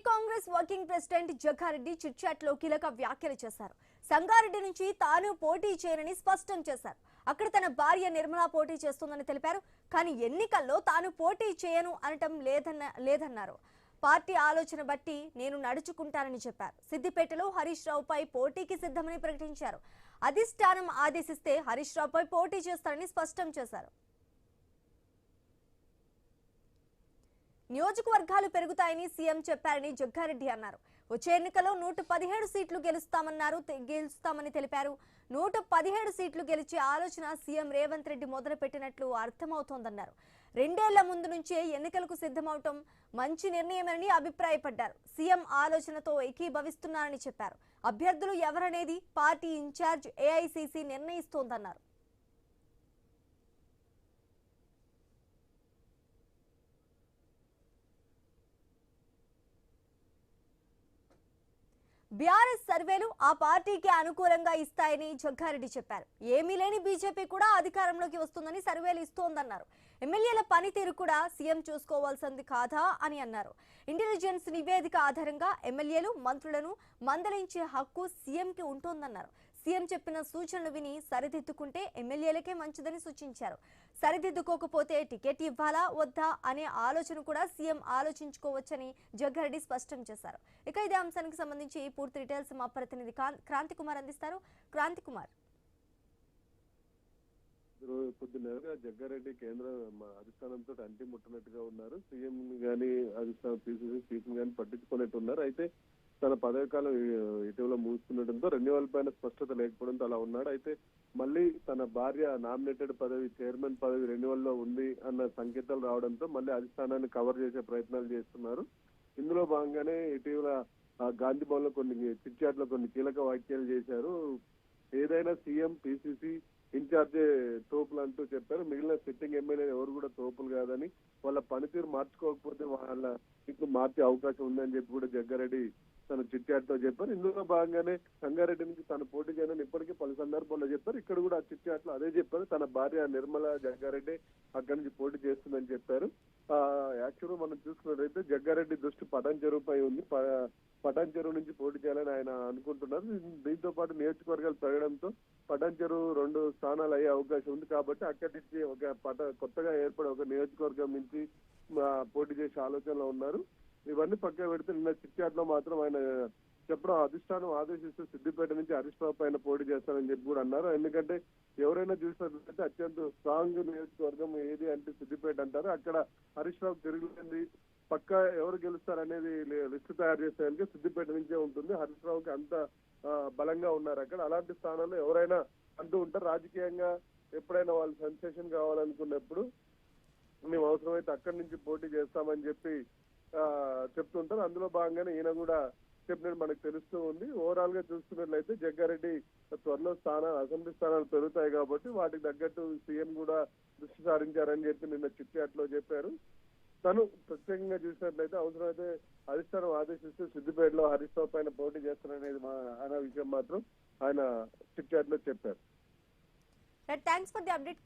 Congress working president Jaggareddy chitchat లో కీలక వ్యాఖ్యలు చేశారు. సంగారెడ్డి నుంచి తాను పోటీ చేయనని స్పష్టం చేశారు. అక్కడ తన భార్య నిర్మలా పోటీ చేస్తుందని తెలిపారు. కానీ ఎన్నికల్లో తాను పోటీ చేయను అనటం లేదన్నారు. పార్టీ ఆలోచన బట్టి నేను నడుచుకుంటానని చెప్పారు. సిద్దిపేటలో హరీష్ రావుపై పోటీకి సిద్ధమని ప్రకటించారు. అధిష్టానం ఆదేశిస్తే హరీష్ రావుపై పోటీ చేస్తారని స్పష్టం చేశారు. నియోజకవర్గాలు పెరుగుతాయని సీఎం చెప్పారని జగ్గారెడ్డి అన్నారు. వచ్చే ఎన్నికలో 117 సీట్లు గెలుస్తామని తెలిపారు. 117 సీట్లు గెలిచే ఆలోచన సీఎం రేవంత్ రెడ్డి మొదలుపెట్టినట్లు అర్థమవుతోందన్నారు. 2 ఏళ్ల ముందు నుంచే ఎన్నికలకు సిద్ధమవటం మంచి నిర్ణయమని అభిప్రాయపడ్డారు. సీఎం ఆలోచనతో ఏకీభవిస్తున్నారని చెప్పారు. అభ్యర్థులు ఎవరనేది పార్టీ ఇన్ఛార్జ్ ఏఐసీసీ నిర్ణయిస్తోందన్నారు. బీఆర్ఎస్ సర్వేలు ఆ పార్టీకి అనుకూలంగా ఇస్తాయని జగ్గారెడ్డి చెప్పారు. ఏమీ లేని బీజేపీ కూడా అధికారంలోకి వస్తుందని సర్వేలు ఇస్తోందన్నారు. ఎమ్మెల్యేల పనితీరు కూడా సీఎం చూసుకోవాల్సింది కాదా అని అన్నారు. ఇంటెలిజెన్స్ నివేదిక ఆధారంగా ఎమ్మెల్యేలు మంత్రులను మందలించే హక్కు సీఎంకి ఉంటోందన్నారు. సీఎం చెప్పిన సూచనలు విని సరిదిద్దుకుంటే ఎమ్మెల్యేలకే మంచిదని సూచించారు. సరిదిద్దుకోకపోతే టికెట్ ఇవ్వాలా వద్దా అనే ఆలోచన కూడా సీఎం ఆలోచించుకోవచ్చని జగ్గారెడ్డి స్పష్టం చేశారు. ఇక ఇదే అంశానికి సంబంధించి పూర్తి డీటెయిల్స్ మా ప్రతినిధి క్రాంతి కుమార్ అందిస్తారు. క్రాంతి కుమార్, పొద్దున్నగా జగ్గారెడ్డి కేంద్ర అధిష్టానంతో అంటి ముట్టనట్టుగా ఉన్నారు. సీఎం గానీ అధిష్టానం పిసిసి చీఫ్ గానీ పట్టించుకున్నట్టు ఉన్నారు. అయితే తన పదవి కాలం ఇటీవల ముగుస్తుండటంతో రెన్యువల్ పైన స్పష్టత లేకపోవడంతో అలా ఉన్నాడు. అయితే మళ్ళీ తన భార్య నామినేటెడ్ పదవి, చైర్మన్ పదవి రెన్యువల్ లో ఉంది అన్న సంకేతాలు రావడంతో మళ్ళీ అధిష్టానాన్ని కవర్ చేసే ప్రయత్నాలు చేస్తున్నారు. ఇందులో భాగంగానే ఇటీవల గాంధీ భవన్ లో కొన్ని చిట్చాట్ లో కొన్ని కీలక వ్యాఖ్యలు చేశారు. ఏదైనా సీఎం పిసిసి ఇన్ఛార్జే తోపులు అంటూ చెప్పారు. మిగిలిన సిట్టింగ్ ఎమ్మెల్యే ఎవరు కూడా తోపులు కాదని, వాళ్ళ పనితీరు మార్చుకోకపోతే వాళ్ళ సీట్లు మార్చే అవకాశం ఉందని చెప్పి కూడా జగ్గారెడ్డి తన చిట్చాట్ తో చెప్పారు. ఇందులో భాగంగానే సంగారెడ్డి నుంచి తను పోటీ చేయనని ఇప్పటికీ పలు సందర్భాల్లో చెప్పారు. ఇక్కడ కూడా ఆ చిట్చాట్ లో అదే చెప్పారు. తన భార్య నిర్మలా జగ్గారెడ్డి అక్కడి నుంచి పోటీ చేస్తుందని చెప్పారు. యాక్చువల్గా మనం చూసుకున్నట్లయితే జగ్గారెడ్డి దృష్టి పటాన్ చెరువుపై ఉంది. పటాన్ చెరువు నుంచి పోటీ చేయాలని ఆయన అనుకుంటున్నారు. దీంతో పాటు నియోజకవర్గాలు పెరగడంతో పటాన్ చెరువు 2 స్థానాలు అయ్యే అవకాశం ఉంది. కాబట్టి అక్కడి నుంచి కొత్తగా ఏర్పడే ఒక నియోజకవర్గం నుంచి పోటీ చేసే ఆలోచనలో ఉన్నారు. ఇవన్నీ పక్క పెడితే నిన్న చిట్చాట్ లో మాత్రం ఆయన చెప్పడం, అధిష్టానం ఆదేశిస్తూ సిద్దిపేట నుంచి హరీష్ రావు పైన పోటీ చేస్తానని చెప్పి కూడా అన్నారు. ఎందుకంటే ఎవరైనా చూసినట్లయితే అత్యంత స్ట్రాంగ్ నియోజకవర్గం ఏది అంటే సిద్దిపేట అంటారు. అక్కడ హరీష్ రావు తిరుగుతుంది. పక్క ఎవరు గెలుస్తారనేది లిస్టు తయారు చేసేందుకు సిద్దిపేట నుంచే ఉంటుంది. హరీష్ రావుకి అంత బలంగా ఉన్నారు అక్కడ. అలాంటి స్థానాల్లో ఎవరైనా అంటూ ఉంటారు, రాజకీయంగా ఎప్పుడైనా వాళ్ళు సెన్సేషన్ కావాలనుకున్నప్పుడు మేము అవసరమైతే అక్కడి నుంచి పోటీ చేస్తామని చెప్పి చెప్తుంటారు. అందులో భాగంగానే ఈయన కూడా చెప్పినట్టు మనకు తెలుస్తూ ఉంది. ఓవరాల్ గా చూసుకున్నట్లయితే జగ్గారెడ్డి త్వరలో అసెంబ్లీ స్థానాలు పెరుగుతాయి కాబట్టి వాటికి తగ్గట్టు సీఎం కూడా దృష్టి సారించారని చెప్పి నిన్న చిట్చాట్ లో చెప్పారు. తను ప్రత్యేకంగా చూసినట్లయితే అవసరమైతే అధిష్టానం ఆదేశిస్తూ సిద్దిపేటలో హరీష్ రావు పైన పోటీ చేస్తారనేది అనే విషయం మాత్రం ఆయన చిట్చాట్ లో చెప్పారు. Thanks for the update.